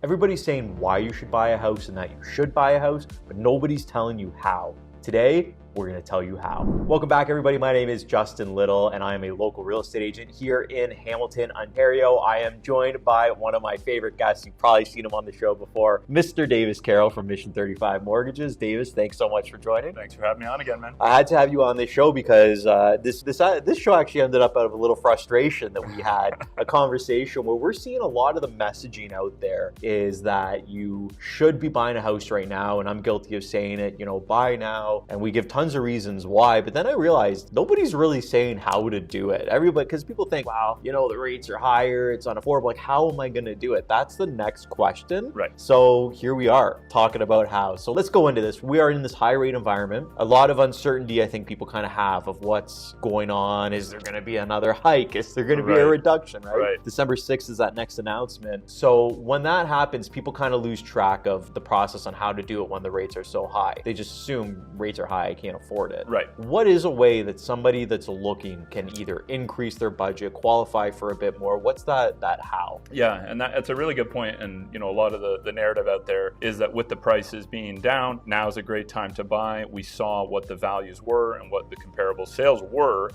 Everybody's saying why you should buy a house and that you should buy a house, but nobody's telling you how. Today, we're going to tell you how. Welcome back, everybody. My name is Justin Little, and I am a local real estate agent here in Hamilton, Ontario. I am joined by one of my favorite guests. You've probably seen him on the show before, Mr. Davis Carroll from Mission 35 Mortgages. Davis, thanks so much for joining. Thanks for having me on again, man. I had to have you on this show because this show actually ended up out of a little frustration that we had a conversation where we're seeing a lot of the messaging out there is that you should be buying a house right now, and I'm guilty of saying it, buy now, and we give tons of reasons why, but then I realized nobody's really saying how to do it. Everybody, because people think, wow, the rates are higher, it's unaffordable, like how am I going to do it? That's the next question. Right. So here we are talking about how. So let's go into this. We are in this high rate environment. A lot of uncertainty I think people kind of have of what's going on. Is there going to be another hike? Is there going to be a reduction, right? December 6th is that next announcement. So when that happens, people kind of lose track of the process on how to do it when the rates are so high. They just assume rates are high, I can't afford it. Right. What is a way that somebody that's looking can either increase their budget, qualify for a bit more? What's that how? Yeah, and that's a really good point. And a lot of the narrative out there is that with the prices being down, now is a great time to buy. We saw what the values were and what the comparable sales were.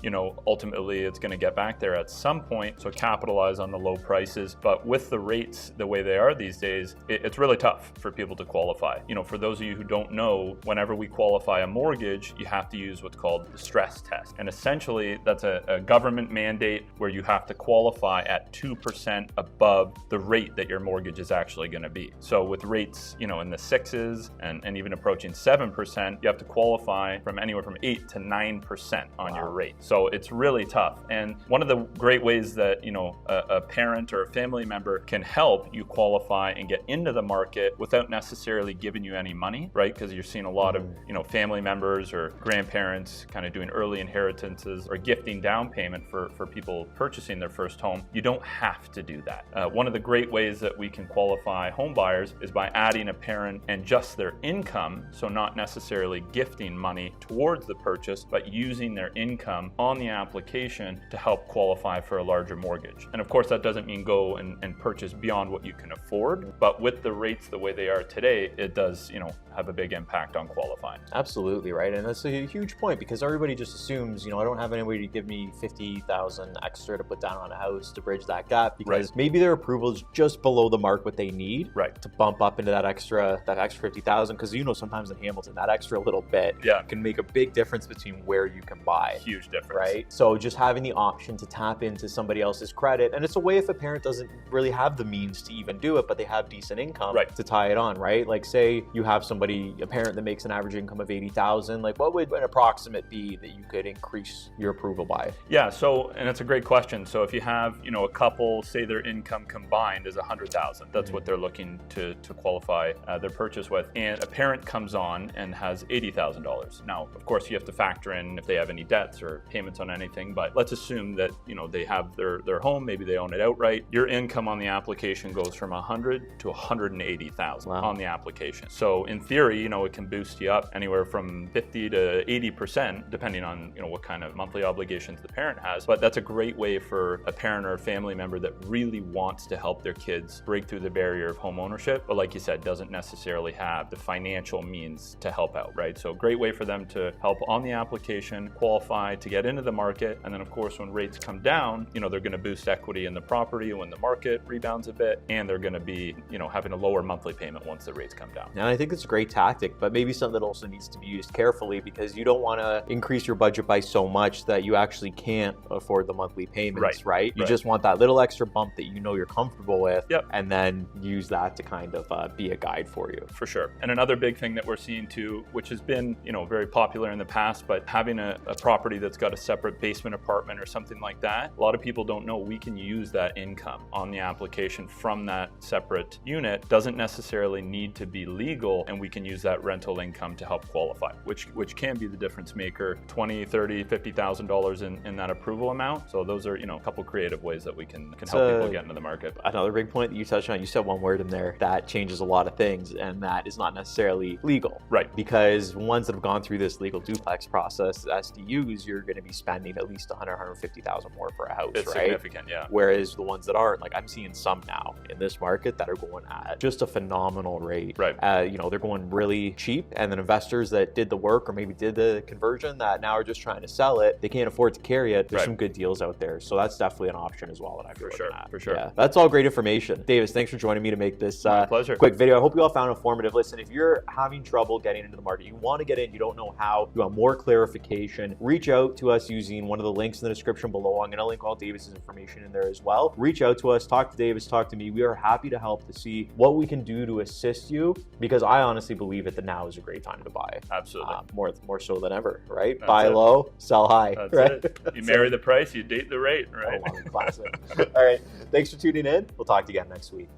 Ultimately it's going to get back there at some point. So capitalize on the low prices. But with the rates the way they are these days, it's really tough for people to qualify. For those of you who don't know, whenever we qualify a mortgage, you have to use what's called the stress test. And essentially that's a government mandate where you have to qualify at 2% above the rate that your mortgage is actually going to be. So with rates, in the 6s and even approaching 7%, you have to qualify from anywhere from 8 to 9% on your rate. So it's really tough. And one of the great ways that, a parent or a family member can help you qualify and get into the market without necessarily giving you any money, right? Because you're seeing a lot of, family members or grandparents kind of doing early inheritances or gifting down payment for people purchasing their first home. You don't have to do that. One of the great ways that we can qualify home buyers is by adding a parent and just their income, so not necessarily gifting money towards the purchase, but using their income on the application to help qualify for a larger mortgage. And of course, that doesn't mean go and purchase beyond what you can afford, but with the rates the way they are today, it does, have a big impact on qualifying. Absolutely, right? And that's a huge point because everybody just assumes, I don't have anybody to give me $50,000 extra to put down on a house to bridge that gap because maybe their approval is just below the mark what they need to bump up into that extra $50,000 because sometimes in Hamilton that extra little bit can make a big difference between where you can buy. Huge difference. Right? So just having the option to tap into somebody else's credit, and it's a way if a parent doesn't really have the means to even do it, but they have decent income to tie it on, right? Like say you have a parent that makes an average income of $80,000, like what would an approximate be that you could increase your approval by? Yeah, and it's a great question. So if you have, a couple, say their income combined is $100,000, that's what they're looking to qualify their purchase with. And a parent comes on and has $80,000. Now, of course, you have to factor in if they have any debts or payments on anything, but let's assume that, they have their home, maybe they own it outright. Your income on the application goes from $100,000 to $180,000 on the application. So in theory, it can boost you up anywhere from 50 to 80%, depending on, what kind of monthly obligations the parent has. But that's a great way for a parent or a family member that really wants to help their kids break through the barrier of home ownership, but like you said, doesn't necessarily have the financial means to help out, right? So great way for them to help on the application, qualify to get into the market. And then of course, when rates come down, they're going to boost equity in the property when the market rebounds a bit, and they're going to be, having a lower monthly payment once the rates come down. And I think it's a great tactic, but maybe something that also needs to be used carefully because you don't want to increase your budget by so much that you actually can't afford the monthly payments, right? You just want that little extra bump that you're comfortable with, and then use that to kind of be a guide for you. For sure. And another big thing that we're seeing too, which has been, very popular in the past, but having a property that's got a separate basement apartment or something like that, a lot of people don't know we can use that income on the application from that separate unit. Doesn't necessarily need to be legal, and we can use that rental income to help qualify, which which can be the difference maker, $20, $30, $50,000 in that approval amount. So those are, a couple creative ways that we can help people get into the market. Another big point that you touched on, you said one word in there that changes a lot of things, and that is not necessarily legal. Right. Because ones that have gone through this legal duplex process, SDUs, you're going to be spending at least $100,000, $150,000 more for a house, it's right? Significant, yeah. Whereas the ones that aren't, like I'm seeing some now in this market that are going at just a phenomenal rate. Right. They're going really cheap, and then investors that did the work or maybe did the conversion that now are just trying to sell it, they can't afford to carry it. There's some good deals out there. So that's definitely an option as well that I've been looking at. For sure. Yeah, that's all great information. Davis, thanks for joining me to make this My pleasure. quick video. I hope you all found it informative. Listen, if you're having trouble getting into the market, you want to get in, you don't know how, you want more clarification, reach out to us using one of the links in the description below. I'm going to link all Davis's information in there as well. Reach out to us, talk to Davis, talk to me. We are happy to help to see what we can do to assist you, because I honestly believe that now is a great time to buy. Absolutely. More so than ever, right? That's Buy low, sell high. That's right? it. You marry the price, you date the rate, right? Classic. All right. Thanks for tuning in. We'll talk to you again next week.